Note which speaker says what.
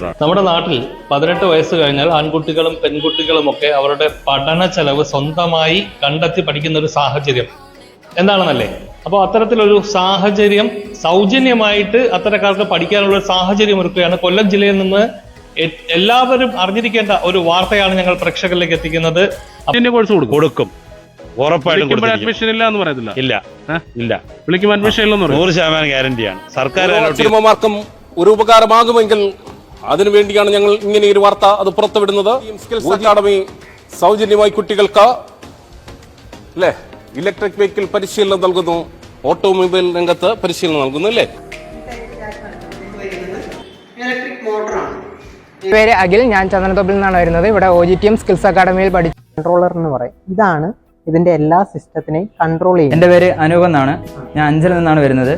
Speaker 1: മാത്രമാണ്.
Speaker 2: നമ്മുടെ നാട്ടിൽ 18 വയസ്സ് കഴിഞ്ഞാൽ ആൺകുട്ടികളും പെൺകുട്ടികളും ഒക്കെ അവരുടെ പഠന ചെലവ് സ്വന്തമായി കണ്ടെത്തി പഠിക്കുന്ന ഒരു സാഹചര്യം എന്താണെന്നല്ലേ? അപ്പോൾ അത്തരത്തിലൊരു സാഹചര്യം സൗജന്യമായിട്ട് അത്തരക്കാർക്ക് പഠിക്കാനുള്ള ഒരു സാഹചര്യം ഒരുക്കുകയാണ്. കൊല്ലം ജില്ലയിൽ നിന്ന് എല്ലാവരും അറിഞ്ഞിരിക്കേണ്ട ഒരു വാർത്തയാണ് ഞങ്ങൾ പ്രേക്ഷകരിലേക്ക് എത്തിക്കുന്നത്.
Speaker 1: കോഴ്സ് കൊടുക്കും, ഉറപ്പായിട്ടും.
Speaker 3: അഡ്മിഷൻ ഇല്ല എന്ന് പറയത്തില്ല.
Speaker 1: ഇല്ല,
Speaker 3: വിളിക്കും അഡ്മിഷൻ ഇല്ലെന്ന്
Speaker 1: 100% ഗ്യാരണ്ടിയാണ്. സർക്കാർ
Speaker 4: അച്ഛനമ്മമാർക്കും ഒരു ഉപകാരമാകുമെങ്കിൽ അതിനുവേണ്ടിയാണ് ഞങ്ങൾ ഇങ്ങനെ ഒരു വാർത്ത അത് പുറത്തുവിടുന്നത്. സ്കിൽസ് അക്കാദമി സൗജന്യമായി കുട്ടികൾക്ക് അല്ലേ ഇലക്ട്രിക് വെഹിക്കിൾ പരിശീലനം നൽകുന്നു, ഓട്ടോമൊബൈൽ രംഗത്ത് പരിശീലനം നൽകുന്നു അല്ലേ.
Speaker 5: പേര് അഖിൽ, ഞാൻ ചന്ദനത്തോപ്പിൽ നിന്നാണ് വരുന്നത്. ഇവിടെ OGTM സ്കിൽസ് അക്കാദമിയിൽ പഠിച്ചു. കൺട്രോളർ എന്ന് പറയും, ഇതാണ് ഇതിന്റെ എല്ലാ സിസ്റ്റത്തിനെയും കൺട്രോൾ ചെയ്യുന്നത്.
Speaker 6: എൻ്റെ പേര് അനൂപ് എന്നാണ്, ഞാൻ അഞ്ചലിൽ നിന്നാണ് വരുന്നത്.